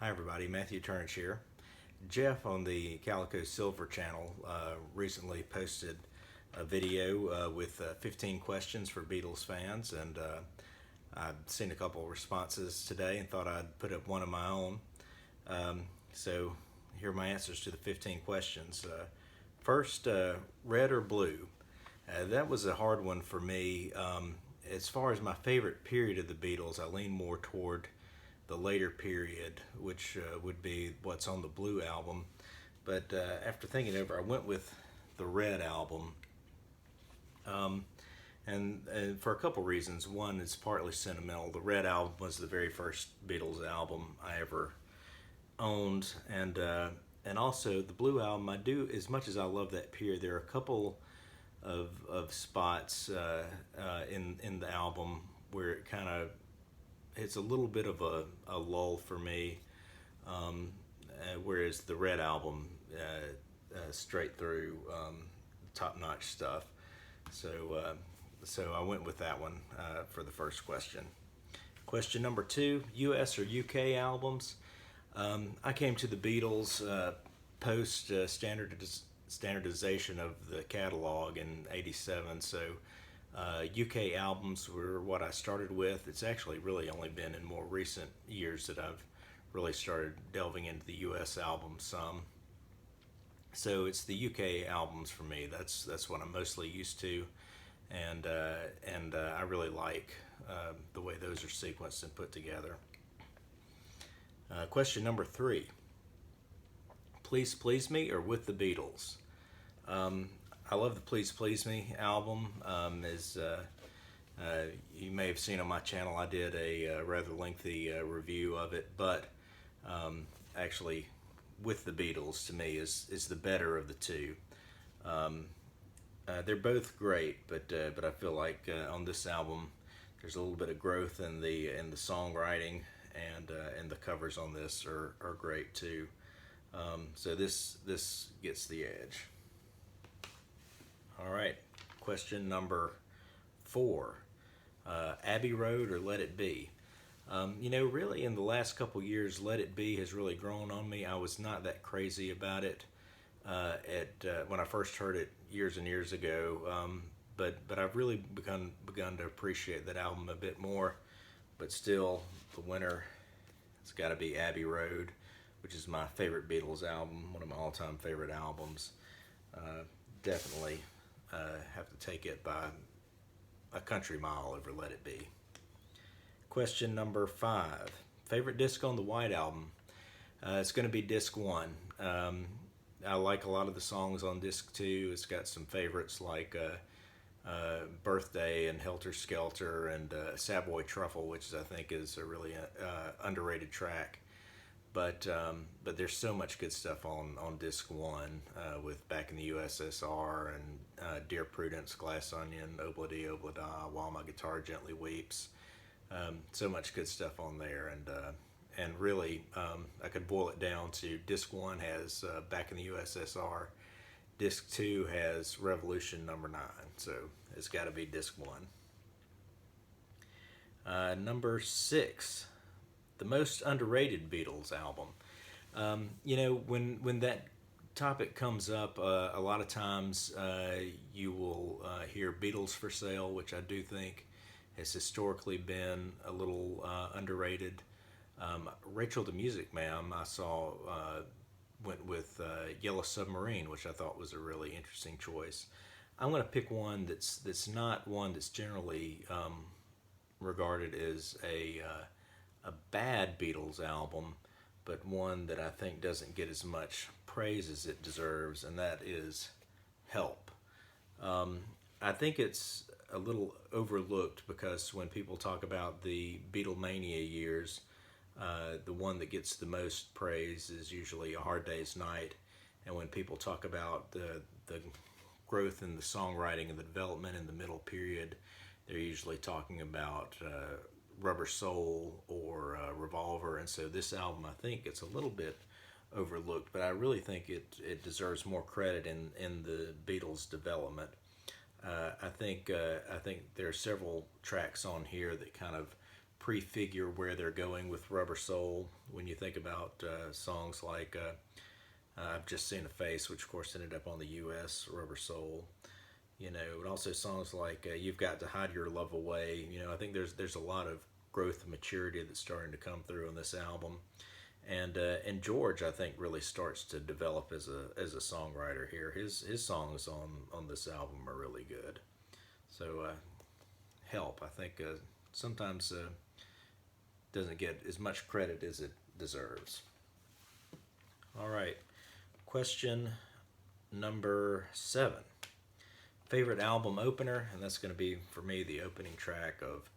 Hi everybody, Matthew Turnage here. Jeff on the Calico Silver channel recently posted a video with 15 questions for Beatles fans, and I've seen a couple of responses today and thought I'd put up one of my own. So here are my answers to the 15 questions. First, red or blue? That was a hard one for me. As far as my favorite period of the Beatles, I lean more toward the later period, which would be what's on the Blue album. But after thinking over, I went with the Red album. And for a couple reasons. One, it's partly sentimental. The Red album was the very first Beatles album I ever owned, and also the Blue album. I do, as much as I love that period, there are a couple of spots in the album where it kind of, it's a little bit of a lull for me, whereas the Red album straight through top-notch stuff. So I went with that one for the first question. Question number two, U.S. or U.K. albums? I came to the Beatles post standardization of the catalog in '87, so UK albums were what I started with. It's actually really only been in more recent years that I've really started delving into the US albums some. So it's the UK albums for me. That's what I'm mostly used to, and I really like the way those are sequenced and put together. Question number three: Please Please Me or With the Beatles? I love the Please Please Me album. As you may have seen on my channel, I did a rather lengthy review of it, but actually With the Beatles to me is the better of the two. They're both great, but I feel like on this album there's a little bit of growth in the songwriting, and the covers on this are great too. So this gets the edge. All right, question number four, Abbey Road or Let It Be? Really in the last couple years, Let It Be has really grown on me. I was not that crazy about it when I first heard it years and years ago, but I've really begun to appreciate that album a bit more. But still, the winner has got to be Abbey Road, which is my favorite Beatles album, one of my all-time favorite albums. Definitely have to take it by a country mile over Let It Be. Question number five, favorite disc on the White Album? It's going to be disc one. I like a lot of the songs on disc two. It's got some favorites like Birthday and Helter Skelter and Savoy Truffle, which I think is a really underrated track. But there's so much good stuff on disc one, with Back in the USSR and Dear Prudence, Glass Onion, Obladi Oblada, While My Guitar Gently Weeps. So much good stuff on there, and really I could boil it down to disc one has Back in the USSR, disc two has Revolution Number 9, so it's got to be disc one. Number six, the most underrated Beatles album. When that topic comes up, a lot of times you will hear Beatles for Sale, which I do think has historically been a little underrated. Rachel the Music Man, I saw went with Yellow Submarine, which I thought was a really interesting choice. I'm going to pick one that's not one that's generally regarded as a bad Beatles album, but one that I think doesn't get as much praise as it deserves, and that is Help. I think it's a little overlooked because when people talk about the Beatlemania years, the one that gets the most praise is usually A Hard Day's Night, and when people talk about the growth in the songwriting and the development in the middle period, they're usually talking about Rubber Soul or Revolver, and so this album I think it's a little bit overlooked, but I really think it deserves more credit in the Beatles' development. I think there are several tracks on here that kind of prefigure where they're going with Rubber Soul when you think about songs like I've Just Seen a Face, which of course ended up on the U.S. Rubber Soul. You know, and also songs like You've Got to Hide Your Love Away. You know, I think there's a lot of growth and maturity that's starting to come through on this album. And George, I think, really starts to develop as a songwriter here. His songs on this album are really good. So Help, I think, sometimes doesn't get as much credit as it deserves. All right, question number 7. Favorite album opener, and that's going to be for me the opening track of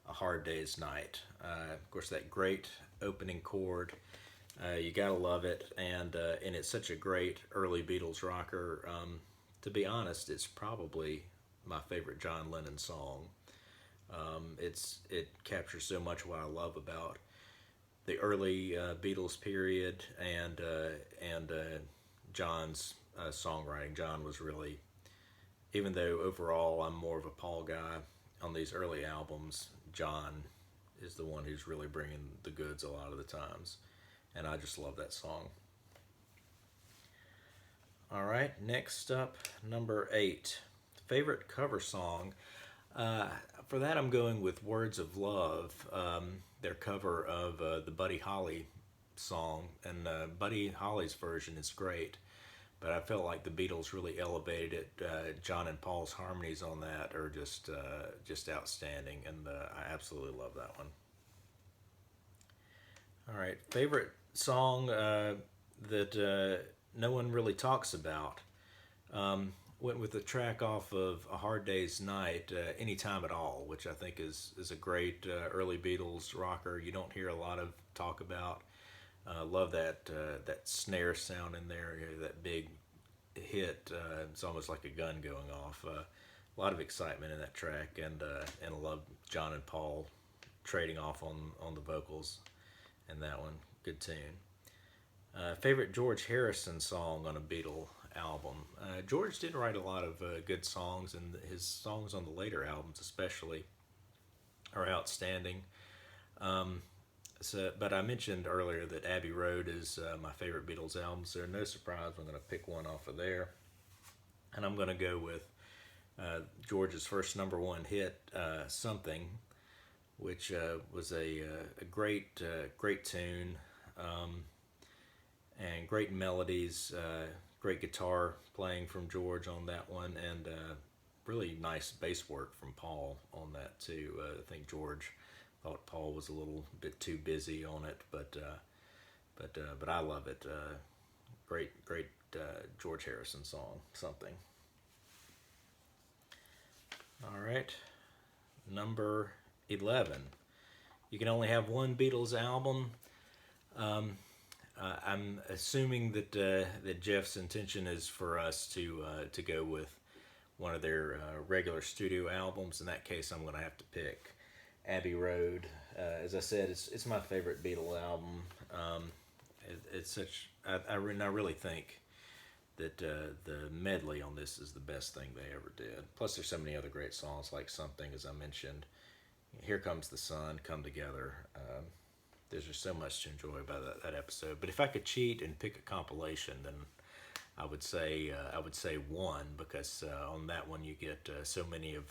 A Hard Day's Night. Of course, that great opening chord, you gotta love it, and it's such a great early Beatles rocker. To be honest, it's probably my favorite John Lennon song. It captures so much what I love about the early Beatles period and John's songwriting. John was really, even though overall I'm more of a Paul guy, on these early albums, John is the one who's really bringing the goods a lot of the times. And I just love that song. All right, next up, number 8. Favorite cover song. For that, I'm going with Words of Love, their cover of the Buddy Holly song. And Buddy Holly's version is great, but I felt like the Beatles really elevated it. John and Paul's harmonies on that are just outstanding, and I absolutely love that one. All right, favorite song that no one really talks about. Went with the track off of A Hard Day's Night, Anytime at All, which I think is a great early Beatles rocker you don't hear a lot of talk about. Love that snare sound in there, that big hit. It's almost like a gun going off. A lot of excitement in that track, and I love John and Paul trading off on the vocals in that one. Good tune. Favorite George Harrison song on a Beatle album. George did write a lot of good songs, and his songs on the later albums especially are outstanding. But I mentioned earlier that Abbey Road is my favorite Beatles album, so no surprise I'm going to pick one off of there. And I'm going to go with George's first number 1 hit, Something, which was a great tune, and great melodies, great guitar playing from George on that one, and really nice bass work from Paul on that too. I think George thought Paul was a little bit too busy on it, but I love it. Great George Harrison song, Something. All right, number 11. You can only have one Beatles album. I'm assuming that Jeff's intention is for us to go with one of their regular studio albums. In that case, I'm going to have to pick Abbey Road. As I said, it's my favorite Beatle album. It's such. I really think that the medley on this is the best thing they ever did. Plus, there's so many other great songs like Something, as I mentioned. Here Comes the Sun, Come Together. There's just so much to enjoy about that episode. But if I could cheat and pick a compilation, then I would say one, because on that one you get so many of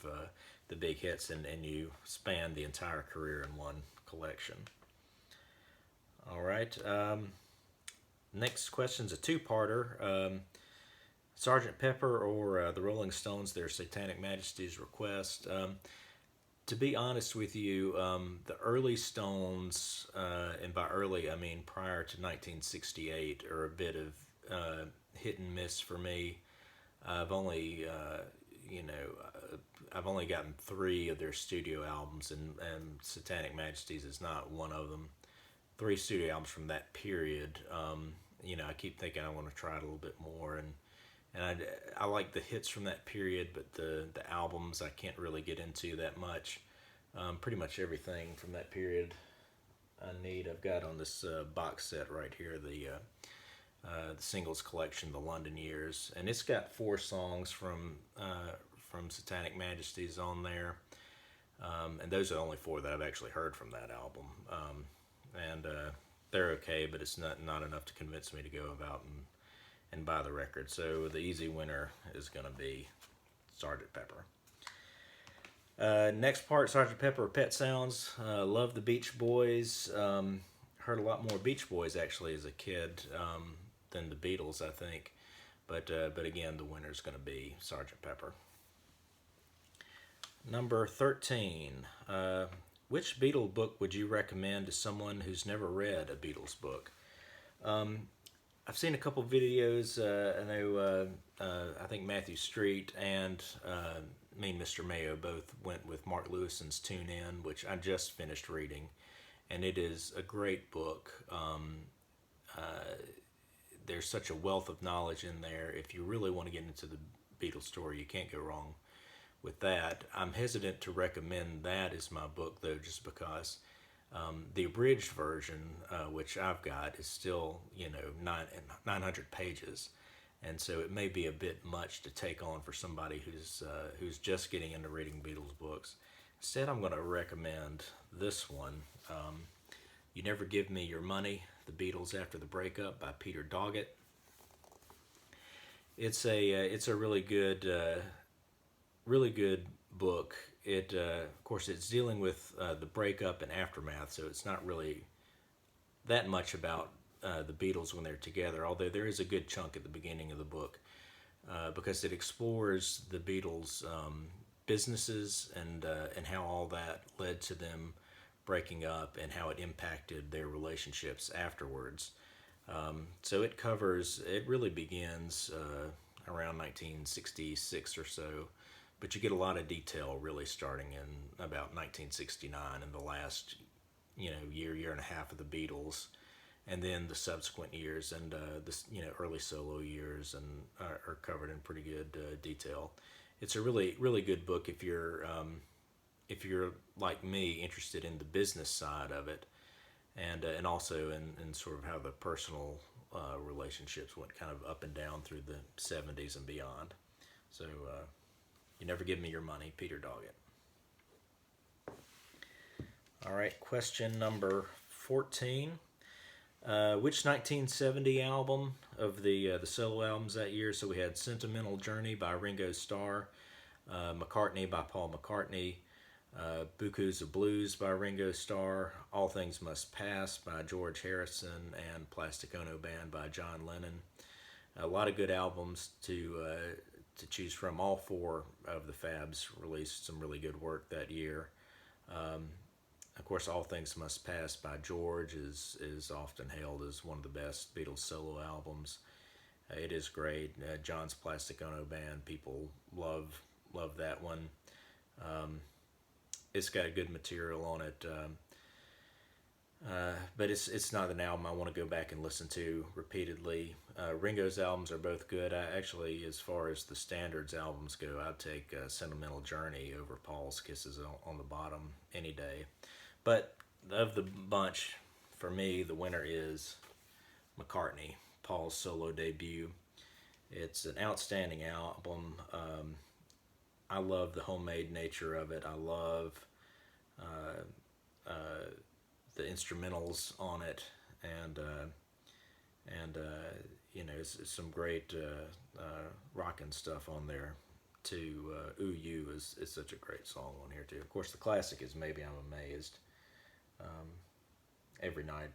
the big hits, and you span the entire career in one collection. All right. Next question's a two-parter. Sgt. Pepper or the Rolling Stones, their Satanic Majesty's Request. To be honest with you, the early Stones, and by early I mean prior to 1968, are a bit of hit and miss for me. I've only gotten 3 of their studio albums, and Satanic Majesties is not one of them. 3 studio albums from that period. I keep thinking I want to try it a little bit more, and I like the hits from that period, but the albums I can't really get into that much. Pretty much everything from that period I need. I've got on this box set right here the singles collection, The London Years, and it's got 4 songs from Satanic Majesties on there. And those are the only 4 that I've actually heard from that album. And they're okay, but it's not enough to convince me to go about and buy the record. So the easy winner is going to be Sgt. Pepper. Next part, Sgt. Pepper, Pet Sounds. Love the Beach Boys. Heard a lot more Beach Boys actually as a kid than the Beatles, I think. But again, the winner is going to be Sgt. Pepper. Number 13. Which Beatle book would you recommend to someone who's never read a Beatles book? I've seen a couple videos. I know I think Matthew Street and me and Mr. Mayo both went with Mark Lewison's Tune In, which I just finished reading, and it is a great book. There's such a wealth of knowledge in there. If you really want to get into the Beatles story, you can't go wrong with that. I'm hesitant to recommend that as my book, though, just because the abridged version, which I've got, is still 900 pages, and so it may be a bit much to take on for somebody who's just getting into reading Beatles books. Instead, I'm going to recommend this one, You Never Give Me Your Money, The Beatles After the Breakup by Peter Doggett. It's a really good book. It of course it's dealing with the breakup and aftermath, so it's not really that much about the Beatles when they're together, although there is a good chunk at the beginning of the book because it explores the Beatles' businesses and how all that led to them breaking up and how it impacted their relationships afterwards. So it really begins around 1966 or so, but you get a lot of detail really starting in about 1969 in the last year and a half of the Beatles, and then the subsequent years and the early solo years and are covered in pretty good detail. It's a really good book if you're like me, interested in the business side of it, and also in sort of how the personal relationships went kind of up and down through the 70s and beyond. So You Never Give Me Your Money, Peter Doggett. All right, question number 14. Which 1970 album of the solo albums that year? So we had Sentimental Journey by Ringo Starr, McCartney by Paul McCartney, Bukus of Blues by Ringo Starr, All Things Must Pass by George Harrison, and Plastic Ono Band by John Lennon. A lot of good albums to choose from. All 4 of the Fabs released some really good work that year. Of course, All Things Must Pass by George is often hailed as one of the best Beatles solo albums. It is great. John's Plastic Ono Band, people love that one. It's got good material on it, but it's not an album I want to go back and listen to repeatedly. Ringo's albums are both good. I actually, as far as the standards albums go, I'd take Sentimental Journey over Paul's Kisses on the Bottom any day. But of the bunch, for me, the winner is McCartney, Paul's solo debut. It's an outstanding album. I love the homemade nature of it. I love the instrumentals on it, and it's some great rockin' stuff on there too. Ooh You is such a great song on here too. Of course, the classic is Maybe I'm Amazed. Every Night.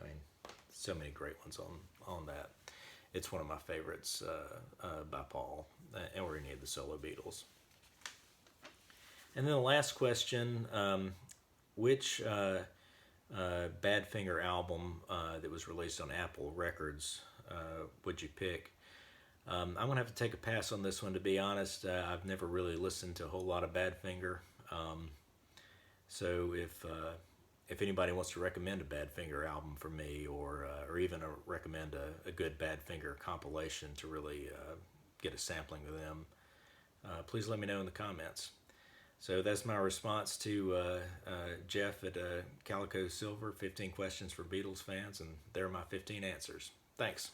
I mean, so many great ones on that. It's one of my favorites by Paul or any of the solo Beatles. And then the last question, which Badfinger album that was released on Apple Records would you pick? I'm going to have to take a pass on this one, to be honest. I've never really listened to a whole lot of Badfinger. So if anybody wants to recommend a Badfinger album for me, or even recommend a good Badfinger compilation to really get a sampling of them, please let me know in the comments. So that's my response to Jeff at Calico Silver, 15 questions for Beatles fans, and there are my 15 answers. Thanks.